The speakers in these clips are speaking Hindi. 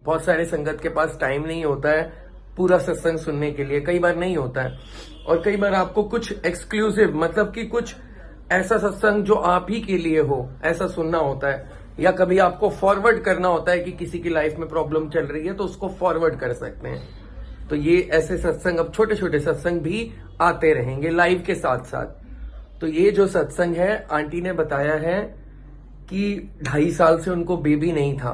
बहुत सारे संगत के पास टाइम नहीं होता है पूरा सत्संग सुनने के लिए, कई बार नहीं होता है। और कई बार आपको कुछ एक्सक्लूसिव, मतलब कि कुछ ऐसा सत्संग जो आप ही के लिए हो, ऐसा सुनना होता है। या कभी आपको फॉरवर्ड करना होता है कि किसी की लाइफ में प्रॉब्लम चल रही है तो उसको फॉरवर्ड कर सकते हैं। तो ये ऐसे सत्संग, अब छोटे छोटे सत्संग भी आते रहेंगे लाइव के साथ साथ। तो ये जो सत्संग है, आंटी ने बताया है कि 2.5 साल से उनको बेबी नहीं था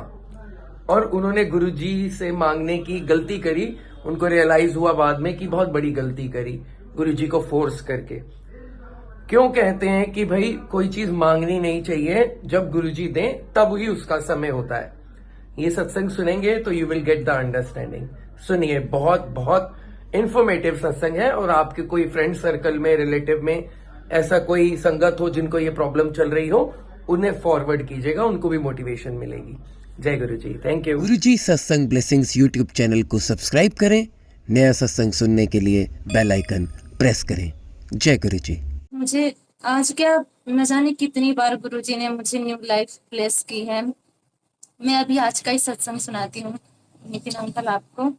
और उन्होंने गुरुजी से मांगने की गलती करी। उनको रियलाइज हुआ बाद में कि बहुत बड़ी गलती करी गुरुजी को फोर्स करके। क्यों कहते हैं कि भाई कोई चीज मांगनी नहीं चाहिए, जब गुरुजी दें तब ही उसका समय होता है। ये सत्संग सुनेंगे तो you will get the understanding. सुनिए, बहुत बहुत इंफॉर्मेटिव सत्संग है। और आपके कोई फ्रेंड सर्कल में, रिलेटिव में ऐसा कोई संगत हो जिनको ये प्रॉब्लम चल रही हो, उन्हें फॉरवर्ड कीजिएगा, उनको भी मोटिवेशन मिलेगी। जय गुरु जी, थैंक यू। गुरु जी सत्संग ब्लेसिंग्स यूट्यूब चैनल को सब्सक्राइब करें। नया सत्संग सुनने के लिए बेल आइकन प्रेस करें। जय गुरु जी। मुझे आज क्या, न जाने कितनी बार गुरुजी ने मुझे न्यू लाइफ ब्लेस की है। मैं अभी आज का ही सत्संग सुनाती हूँ नितिन अंकल आपको।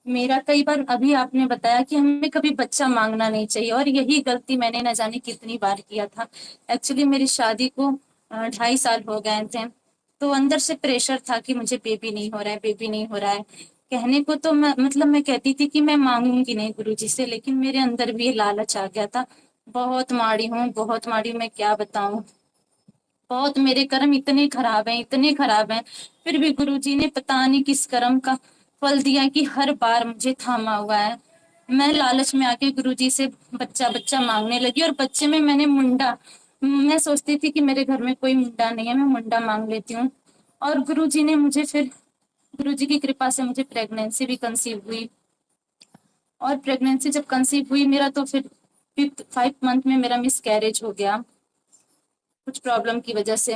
मेरा कई बार, अभी आपने बताया कि हमें कभी बच्चा मांगना नहीं चाहिए, और यही गलती मैंने न जाने कितनी बार किया था। एक्चुअली मेरी शादी को 2.5 साल हो गए थे, तो अंदर से प्रेशर था कि मुझे बेबी नहीं हो रहा है, बेबी नहीं हो रहा है। कहने को तो मैं कहती थी कि मैं मांगूंगी नहीं गुरुजी से, लेकिन मेरे अंदर भी ये लालच आ गया था। बहुत माड़ी हूँ, बहुत माड़ी, मैं क्या बताऊं। बहुत मेरे कर्म इतने खराब हैं, इतने खराब हैं। फिर भी गुरुजी ने पता नहीं किस कर्म का फल दिया कि हर बार मुझे थामा हुआ है। मैं लालच में आके गुरुजी से बच्चा बच्चा मांगने लगी, और बच्चे में मैंने मुंडा, मैं सोचती थी कि मेरे घर में कोई मुंडा नहीं है, मैं मुंडा मांग लेती हूँ। और गुरुजी ने मुझे फिर, गुरुजी की कृपा से मुझे प्रेगनेंसी भी कंसीव हुई। और प्रेगनेंसी जब कंसीव हुई मेरा, तो फिर 5th मंथ में मेरा मिस कैरेज हो गया कुछ प्रॉब्लम की वजह से।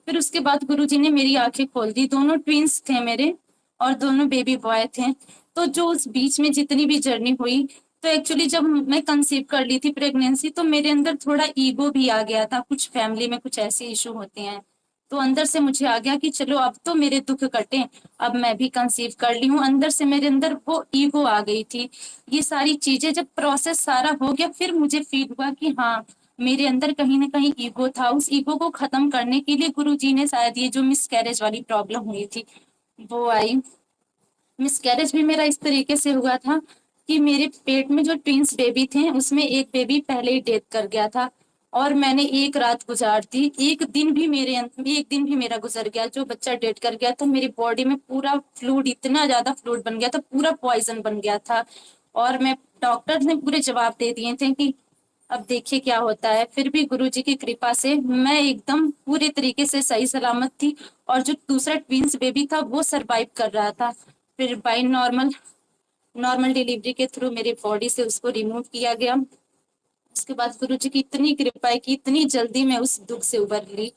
फिर उसके बाद गुरुजी ने मेरी आंखें खोल दी। दोनों ट्विंस थे मेरे, और दोनों बेबी बॉय थे। तो जो उस बीच में जितनी भी जर्नी हुई, तो एक्चुअली जब मैं कंसीव कर ली थी प्रेगनेंसी, तो मेरे अंदर थोड़ा ईगो भी आ गया था। कुछ फैमिली में कुछ ऐसे इशू होते हैं, तो अंदर से मुझे आ गया कि चलो अब तो मेरे दुख कटे, अब मैं भी कंसीव कर ली हूँ। अंदर से मेरे अंदर वो ईगो आ गई थी। ये सारी चीजें जब प्रोसेस सारा हो गया, फिर मुझे फील हुआ कि हाँ, मेरे अंदर कहीं ना कहीं ईगो था। उस ईगो को खत्म करने के लिए गुरुजी ने शायद ये जो मिसकैरेज वाली प्रॉब्लम हुई थी वो आई। मिसकैरेज भी मेरा इस तरीके से हुआ था कि मेरे पेट में जो ट्विंस बेबी थे, उसमें एक बेबी पहले ही डेथ कर गया था। और मैंने एक रात गुजार दी, एक दिन भी मेरा गुजर गया, जो बच्चा डेथ कर गया, तो मेरी बॉडी में पूरा फ्लूइड, इतना ज्यादा फ्लूइड बन गया था, पूरा पॉइजन बन गया था। और मैं, डॉक्टर ने पूरे जवाब दे दिए थे कि अब देखिए क्या होता है। फिर भी गुरुजी की कृपा से मैं एकदम पूरे तरीके से सही सलामत थी। और जो दूसरा ट्विंस बेबी था वो सरवाइव कर रहा था। फिर बाय नॉर्मल डिलीवरी के थ्रू मेरी बॉडी से उसको रिमूव किया गया। उसके बाद गुरुजी की इतनी कृपा है कि इतनी जल्दी मैं उस दुख से उबर ली।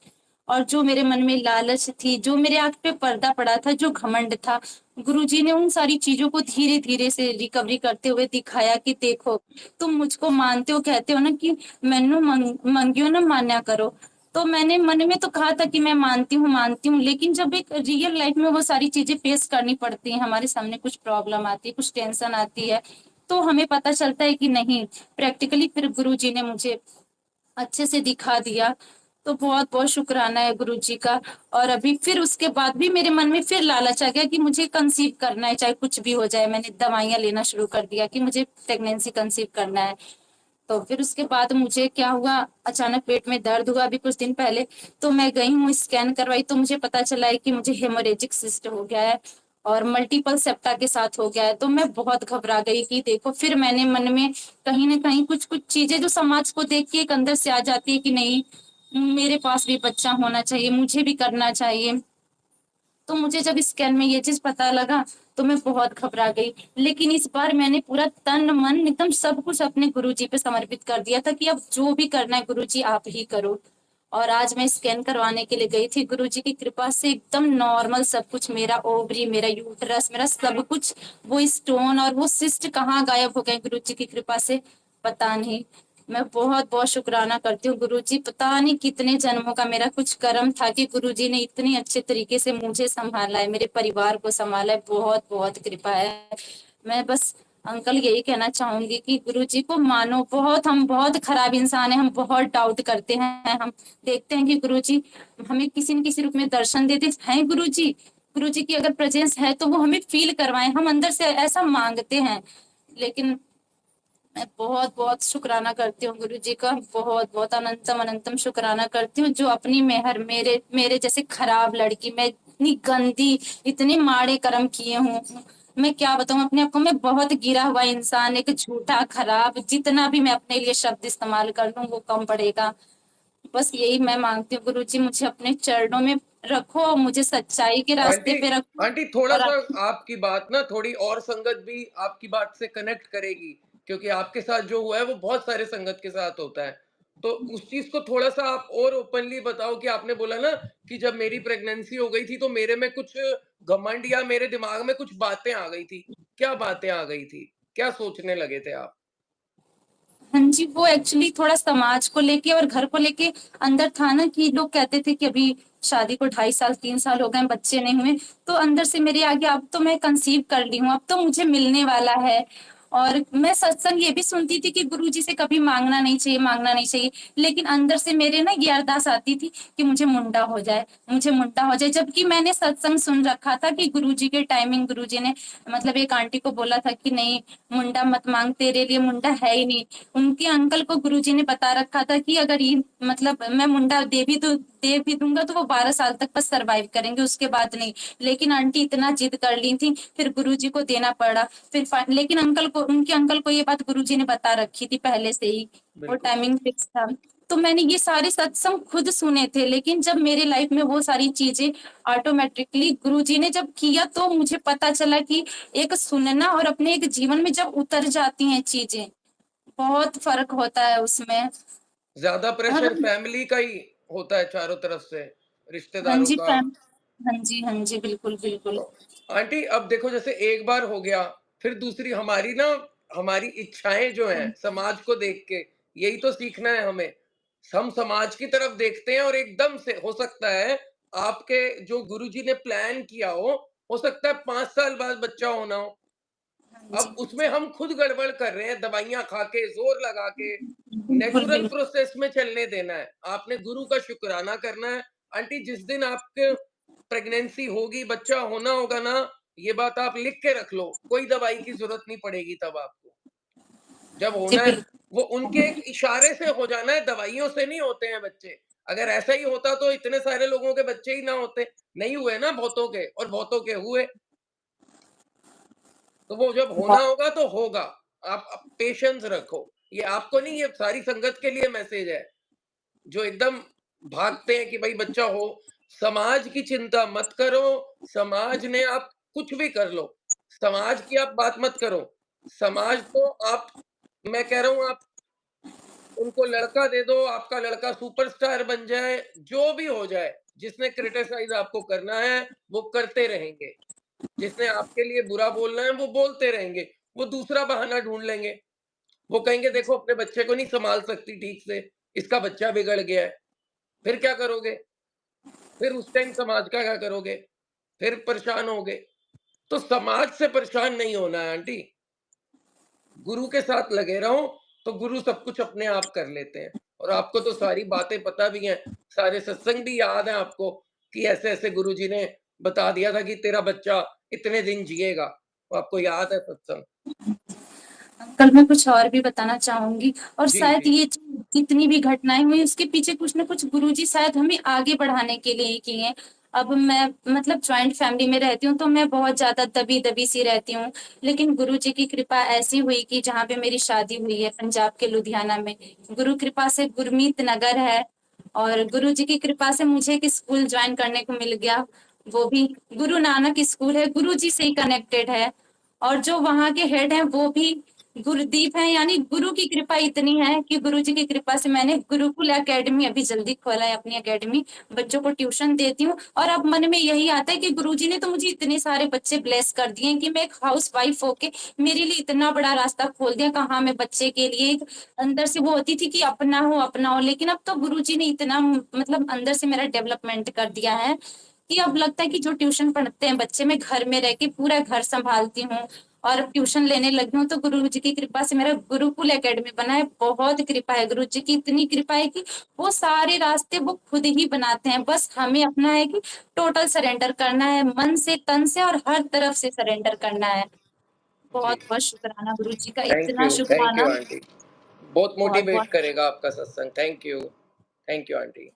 और जो मेरे मन में लालच थी, जो मेरे आंख पे पर्दा पड़ा था, जो घमंड था, गुरुजी ने उन सारी चीजों को धीरे धीरे से रिकवरी करते हुए दिखाया कि देखो, तुम मुझको मानते हो, कहते हो ना कि मैनू मंगियो ना मान्या करो। तो मैंने मन में तो कहा था कि मैं मानती हूँ, लेकिन जब एक रियल लाइफ में वो सारी चीजें फेस करनी पड़ती हैं, हमारे सामने कुछ प्रॉब्लम आती है, कुछ टेंशन आती है, तो हमें पता चलता है कि नहीं, प्रैक्टिकली फिर गुरुजी ने मुझे अच्छे से दिखा दिया। तो बहुत बहुत शुक्राना है गुरु जी का। और अभी फिर उसके बाद भी मेरे मन में फिर लालच आ गया कि मुझे कंसीव करना है, चाहे कुछ भी हो जाए। मैंने दवाइयां लेना शुरू कर दिया कि मुझे प्रेगनेंसी कंसीव करना है। तो फिर उसके बाद मुझे क्या हुआ, अचानक पेट में दर्द हुआ अभी कुछ दिन पहले। तो मैं गई हूँ, स्कैन करवाई, तो मुझे पता चला है कि मुझे हेमोरेजिक सिस्ट हो गया है और मल्टीपल सेप्टा के साथ हो गया है। तो मैं बहुत घबरा गई कि देखो, फिर मैंने मन में कहीं ना कहीं कुछ कुछ चीजें जो समाज को देख के एक अंदर से आ जाती है कि नहीं, मेरे पास भी बच्चा होना चाहिए, मुझे भी करना चाहिए। तो मुझे जब स्कैन में ये चीज पता लगा, तो मैं बहुत घबरा गई। लेकिन इस बार मैंने पूरा तन मन एकदम सब कुछ अपने गुरुजी पे समर्पित कर दिया था कि अब जो भी करना है गुरुजी आप ही करो। और आज मैं स्कैन करवाने के लिए गई थी, गुरुजी की कृपा से एकदम नॉर्मल सब कुछ, मेरा ओवरी, मेरा यूटरस, मेरा सब कुछ, वो स्टोन और वो सिस्ट कहाँ गायब हो गए गुरुजी की कृपा से, पता नहीं। मैं बहुत बहुत शुक्राना करती हूँ गुरुजी। पता नहीं कितने जन्मों का मेरा कुछ कर्म था कि गुरुजी ने इतनी अच्छे तरीके से मुझे संभाला है, मेरे परिवार को संभाला है। बहुत बहुत कृपा है। मैं बस अंकल यही कहना चाहूंगी कि गुरुजी को मानो। बहुत हम बहुत खराब इंसान है, हम बहुत डाउट करते हैं। हम देखते हैं कि गुरुजी हमें किसी न किसी रूप में दर्शन देते हैं। गुरुजी की अगर प्रेजेंस है तो वो हमें फील करवाएं, हम अंदर से ऐसा मांगते हैं। लेकिन मैं बहुत बहुत शुक्राना करती हूँ गुरु जी का, बहुत बहुत अनंतम अनंतम शुक्राना करती हूँ, जो अपनी मेहर मेरे मेरे जैसे खराब लड़की, मैं इतनी गंदी, इतने माड़े कर्म किए हूँ। मैं क्या बताऊँ अपने आप को, मैं बहुत गिरा हुआ इंसान, एक झूठा खराब, जितना भी मैं अपने लिए शब्द इस्तेमाल कर लूँ वो कम पड़ेगा। बस यही मैं मांगती हूँ गुरु जी, मुझे अपने चरणों में रखो, मुझे सच्चाई के रास्ते आंटी, पे रखो। आंटी थोड़ा और सा आपकी बात ना थोड़ी और संगत भी आपकी बात से कनेक्ट करेगी, क्योंकि आपके साथ जो हुआ है वो बहुत सारे संगत के साथ होता है। तो उस चीज को थोड़ा सा आप और ओपनली बताओ कि आपने बोला ना कि जब मेरी प्रेगनेंसी हो गई थी तो मेरे में कुछ घमंड या मेरे दिमाग में कुछ बातें आ गई थी। क्या बातें आ गई थी? क्या सोचने लगे थे आप? हाँ जी, वो एक्चुअली थोड़ा समाज को लेके और घर को लेके अंदर था ना, कि लोग कहते थे कि अभी शादी को 2.5 साल 3 साल हो गए, बच्चे नहीं हुए। तो अंदर से मेरे आ गया, अब तो मैं कंसीव कर ली हूँ, अब तो मुझे मिलने वाला है। और मैं सत्संग ये भी सुनती थी कि गुरुजी से कभी मांगना नहीं चाहिए, मांगना नहीं चाहिए। लेकिन अंदर से मेरे ना ये अरदास आती थी कि मुझे मुंडा हो जाए, मुझे मुंडा हो जाए। जबकि मैंने सत्संग सुन रखा था कि गुरुजी के टाइमिंग, गुरुजी ने मतलब एक आंटी को बोला था कि नहीं मुंडा मत मांग, तेरे लिए मुंडा है ही नहीं। उनके अंकल को गुरुजी ने बता रखा था कि अगर ये मतलब मैं मुंडा दे भी दूंगा तो वो 12 साल तक बस सरवाइव करेंगे, उसके बाद नहीं। लेकिन आंटी इतना जिद कर ली थी, फिर गुरुजी को देना पड़ा। लेकिन उनके अंकल को ये बात गुरुजी ने बता रखी थी पहले से ही, और बिल्कुल। टाइमिंग फिक्स था। तो मैंने ये सारे सत्संग खुद सुने थे, लेकिन जब मेरे लाइफ में वो सारी चीजें ऑटोमेटिकली गुरुजी ने जब किया, तो मुझे पता चला कि एक सुनना और अपने एक जीवन में जब उतर जाती हैं चीजें, बहुत फर्क होता है उसमें। ज्यादा प्रेशर मतलब फैमिली का ही होता है, चारों तरफ से हाँ रिश्तेदारों जी का। फैम हाँ जी, हाँ जी, बिल्कुल बिल्कुल। तो आंटी अब देखो, जैसे एक बार हो गया, फिर दूसरी हमारी ना, हमारी इच्छाएं जो हैं समाज को देख के, यही तो सीखना है हमें। हम समाज की तरफ देखते हैं और एकदम से हो सकता है आपके जो गुरुजी ने प्लान किया हो सकता है 5 साल बाद बच्चा होना हो। हाँ अब जी, उसमें हम खुद गड़बड़ कर रहे हैं, दवाइयां खा के, जोर लगा के। बिल्कुल नेचुरल बिल्कुल। प्रोसेस में चलने देना है, आपने गुरु का शुक्राना करना है। आंटी जिस दिन आपके प्रेगनेंसी होगी, बच्चा होना होगा ना, ये बात आप लिख के रख लो, कोई दवाई की जरूरत नहीं पड़ेगी तब आपको। जब जी होना है वो उनके बिल्कुल। एक इशारे से हो जाना है, दवाइयों से नहीं होते हैं बच्चे। अगर ऐसा ही होता तो इतने सारे लोगों के बच्चे ही ना होते। नहीं हुए ना बहुतों के, और बहुतों के हुए। तो वो जब होना होगा तो होगा। आप पेशेंस रखो। ये आपको नहीं, ये सारी संगत के लिए मैसेज है, जो एकदम भागते हैं कि भाई बच्चा हो। समाज की चिंता मत करो। समाज ने आप कुछ भी कर लो, समाज की आप बात मत करो। समाज तो आप, मैं कह रहा हूं, आप उनको लड़का दे दो, आपका लड़का सुपरस्टार बन जाए, जो भी हो जाए, जिसने क्रिटिसाइज आपको करना है वो करते रहेंगे, जिसने आपके लिए बुरा बोलना है वो बोलते रहेंगे। वो दूसरा बहाना ढूंढ लेंगे। वो कहेंगे देखो अपने बच्चे को नहीं संभाल सकती ठीक से, इसका बच्चा बिगड़ गया है। फिर क्या करोगे? फिर उस टाइम समाज का क्या करोगे? फिर परेशान होगे। तो समाज से परेशान नहीं होना है आंटी, गुरु के साथ लगे रहो, तो गुरु सब कुछ अपने आप कर लेते हैं। और आपको तो सारी बातें पता भी हैं, सारे सत्संग भी याद हैं आपको कि ऐसे-ऐसे गुरुजी ने बता दिया था कि तेरा बच्चा इतने दिन जिएगा। तो आपको याद है सत्संग? अंकल मैं कुछ और भी बताना चाहूंगी, और जी, शायद जी। ये जितनी भी घटनाएं हुई उसके पीछे कुछ ना कुछ गुरुजी शायद हमें आगे बढ़ाने के लिए ही किए हैं। अब मैं मतलब ज्वाइंट फैमिली में रहती हूँ, तो मैं बहुत ज्यादा दबी दबी सी रहती हूँ। लेकिन गुरुजी की कृपा ऐसी हुई कि जहाँ पे मेरी शादी हुई है पंजाब के लुधियाना में, गुरु कृपा से गुरमीत नगर है, और गुरुजी की कृपा से मुझे एक स्कूल ज्वाइन करने को मिल गया। वो भी गुरु नानक स्कूल है, गुरुजी से ही कनेक्टेड है। और जो वहाँ के हेड हैं वो भी गुरुदीप है, यानी गुरु की कृपा इतनी है कि गुरु जी की कृपा से मैंने गुरुकुल एकेडमी अभी जल्दी खोला है, अपनी एकेडमी। बच्चों को ट्यूशन देती हूँ और अब मन में यही आता है कि गुरु जी ने तो मुझे इतने सारे बच्चे ब्लेस कर दिए हैं कि मैं एक हाउस वाइफ होके मेरे लिए इतना बड़ा रास्ता खोल दिया। कहाँ मैं बच्चे के लिए एक अंदर से वो होती थी कि अपना हो, लेकिन अब तो गुरु जी ने इतना मतलब अंदर से मेरा डेवलपमेंट कर दिया है कि अब लगता है कि जो ट्यूशन पढ़ते हैं बच्चे, मैं घर में रह के पूरा घर संभालती हूँ और ट्यूशन लेने लगी हूँ। तो गुरु जी की कृपा से मेरा गुरुकुल एकेडमी बना है। बहुत कृपा है, गुरु जी की इतनी कृपा है कि वो सारे रास्ते वो खुद ही बनाते हैं। बस हमें अपना है कि टोटल सरेंडर करना है, मन से, तन से और हर तरफ से सरेंडर करना है। जी, बहुत बहुत शुक्राना गुरु जी का, इतना थैंक शुक्राना। You aunty. बहुत बहुत मोटिवेट बहुत करेगा आपका सत्संग। Thank you aunty.